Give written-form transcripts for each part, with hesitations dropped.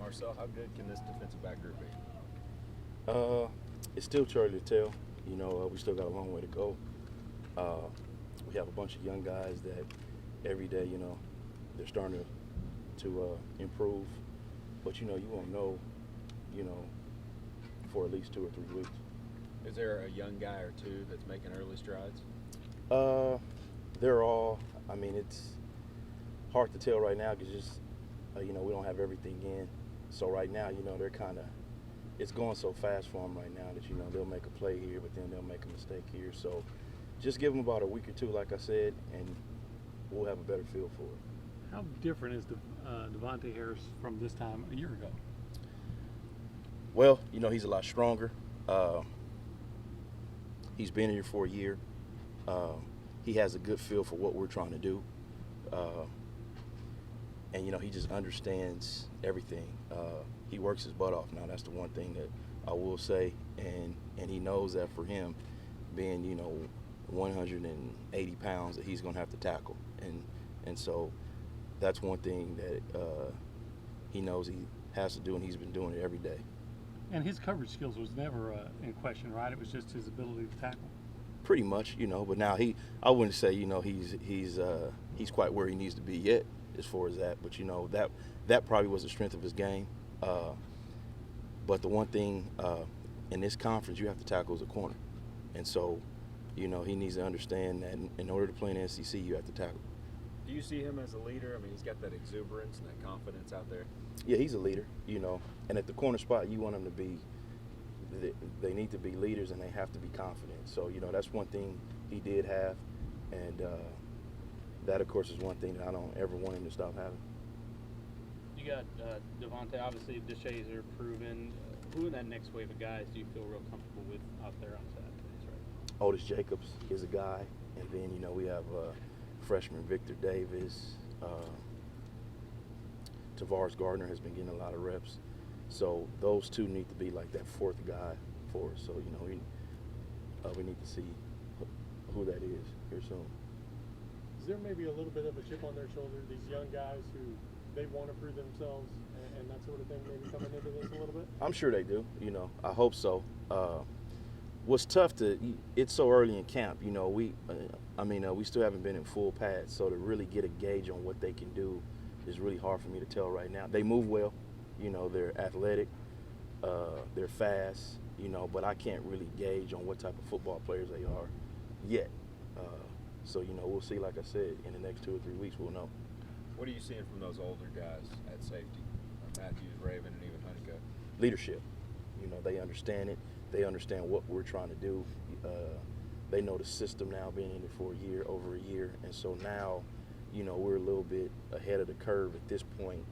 Marcel, how good can this defensive back group be? Uh, it's still too early to tell. We still got a long way to go. Uh, we have a bunch of young guys that every day, they're starting to improve. But you won't know, you know, for at least 2 or 3 weeks. Is there a young guy or two that's making early strides? Uh, they're all. I mean, it's hard to tell right now because just we don't have everything in. So right now, they're kind of. It's going so fast for them right now that they'll make a play here, but then they'll make a mistake here. So just give them about a week or two, like I said, and we'll have a better feel for it. How different is Devonte Harris from this time a year ago? Well, he's a lot stronger. He's been here for a year. He has a good feel for what we're trying to do. And he just understands everything. He works his butt off. Now that's the one thing that I will say, and he knows that for him, being 180 pounds, that he's going to have to tackle, and so that's one thing that he knows he has to do, and he's been doing it every day. And his coverage skills was never in question, right? It was just his ability to tackle. Pretty much, but now I wouldn't say he's quite where he needs to be yet as far as that, but that probably was the strength of his game. But the one thing in this conference you have to tackle is a corner, and so he needs to understand that in order to play in the SEC you have to tackle. Do you see him as a leader? I mean, he's got that exuberance and that confidence out there. Yeah, he's a leader, and at the corner spot you want him to be. They need to be leaders and they have to be confident. So that's one thing he did have, and that of course is one thing that I don't ever want him to stop having. You got Devonte, obviously DeShazer proven. Who in that next wave of guys do you feel real comfortable with out there on Saturdays right now? Otis Jacobs is a guy, and then we have freshman Victor Davis. Tavares Gardner has been getting a lot of reps. So those two need to be like that fourth guy for us. So we need to see who that is here soon. Is there maybe a little bit of a chip on their shoulder? These young guys who they want to prove themselves and that sort of thing, maybe coming into this a little bit. I'm sure they do. I hope so. What's tough it's so early in camp. We still haven't been in full pads, so to really get a gauge on what they can do is really hard for me to tell right now. They move well. They're athletic, they're fast, but I can't really gauge on what type of football players they are yet. So we'll see, like I said, in the next 2 or 3 weeks we'll know. What are you seeing from those older guys at safety? Matthews, Raven, and even Honeycutt? Leadership. They understand it. They understand what we're trying to do. They know the system now, being in it for over a year. And so now, we're a little bit ahead of the curve at this point,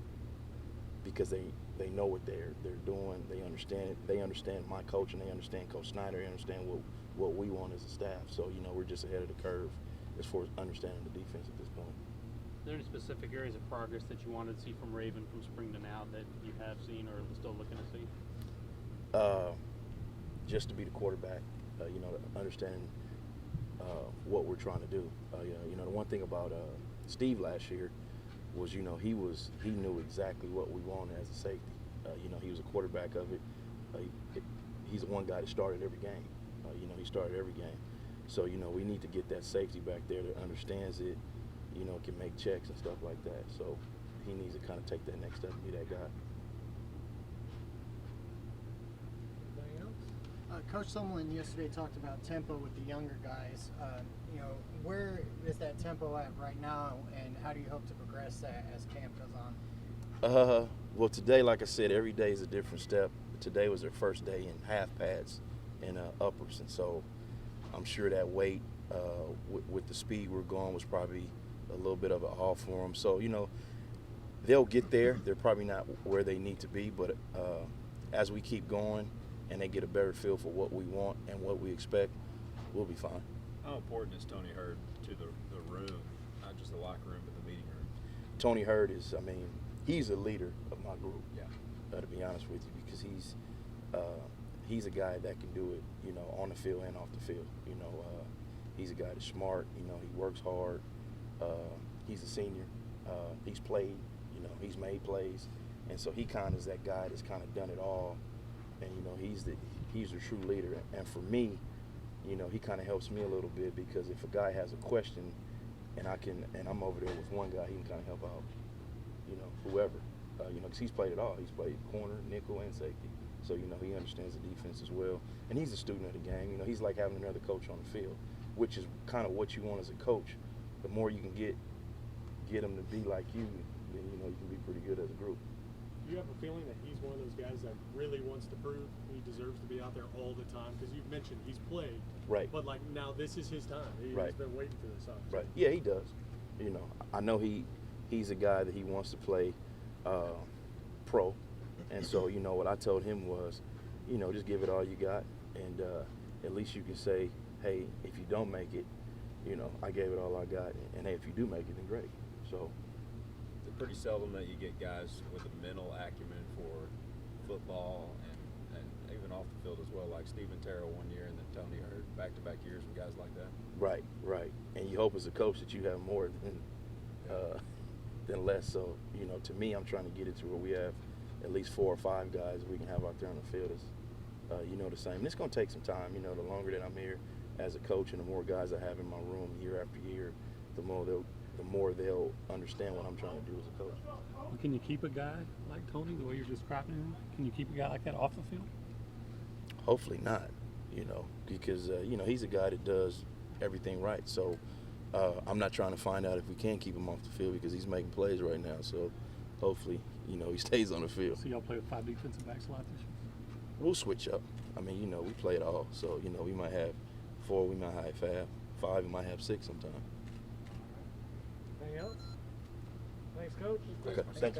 because they know what they're doing. They understand it. They understand my coach, and they understand Coach Snyder. They understand what we want as a staff. So we're just ahead of the curve as far as understanding the defense at this point. Is there any specific areas of progress that you wanted to see from Raven from spring to now that you have seen or are still looking to see? Just to be the quarterback, understanding what we're trying to do. The one thing about Steve last year was, he knew exactly what we wanted as a safety. He was a quarterback of it. He's the one guy that started every game. He started every game. So, we need to get that safety back there that understands it, can make checks and stuff like that. So he needs to kind of take that next step and be that guy. Anything else? Coach Sumlin yesterday talked about tempo with the younger guys. Where is that tempo at right now, and how do you hope to progress that as camp goes on? Well, today, like I said, every day is a different step. Today was their first day in half pads and uppers, and so I'm sure that weight with the speed we're going was probably a little bit of an off for them. So, they'll get there. They're probably not where they need to be, but as we keep going and they get a better feel for what we want and what we expect, we'll be fine. How important is Tony Hurd to the room, not just the locker room, but the meeting room? Tony Hurd is, he's a leader of my group. Yeah. To be honest with you, because he's a guy that can do it, on the field and off the field. He's a guy that's smart. He works hard. He's a senior. He's played. He's made plays. And so he kind of is that guy that's kind of done it all, and you know he's the true leader. And for me, you know, he kind of helps me a little bit because if a guy has a question, and I'm over there with one guy, he can kind of help out, you know, whoever, you know, because he's played it all. He's played corner, nickel, and safety. So you know he understands the defense as well, and he's a student of the game. You know, he's like having another coach on the field, which is kind of what you want as a coach. The more you can get him to be like you, then you know you can be pretty good as a group. Do you have a feeling that he's one of those guys that really wants to prove he deserves to be out there all the time? Because you've mentioned he's played, Right. But like now, this is his time. He's Right. been waiting for this opportunity. Right. Yeah, he does. You know, I know he's a guy that he wants to play pro, and so you know what I told him was, you know, just give it all you got, and at least you can say, hey, if you don't make it, you know, I gave it all I got, and hey, if you do make it, then great. So. It's pretty seldom that you get guys with a mental acumen for football and even off the field as well, like Stephen Terrell one year and then Tony Hurd, back-to-back years with guys like that. Right, right. And you hope as a coach that you have more than less. So, you know, to me, I'm trying to get it to where we have at least 4 or 5 guys we can have out there on the field is, you know, the same. And it's going to take some time. You know, the longer that I'm here as a coach and the more guys I have in my room year after year, the more they'll understand what I'm trying to do as a coach. Well, can you keep a guy like Tony, the way you're describing him? Can you keep a guy like that off the field? Hopefully not, you know, because, you know, he's a guy that does everything right. So I'm not trying to find out if we can keep him off the field because he's making plays right now. So hopefully, you know, he stays on the field. So y'all play with 5 defensive backs a lot this year? We'll switch up. I mean, you know, we play it all. So, you know, we might have 4, we might have 5, we might have 6 sometime. Anything else? Thanks, Coach. Okay, thanks.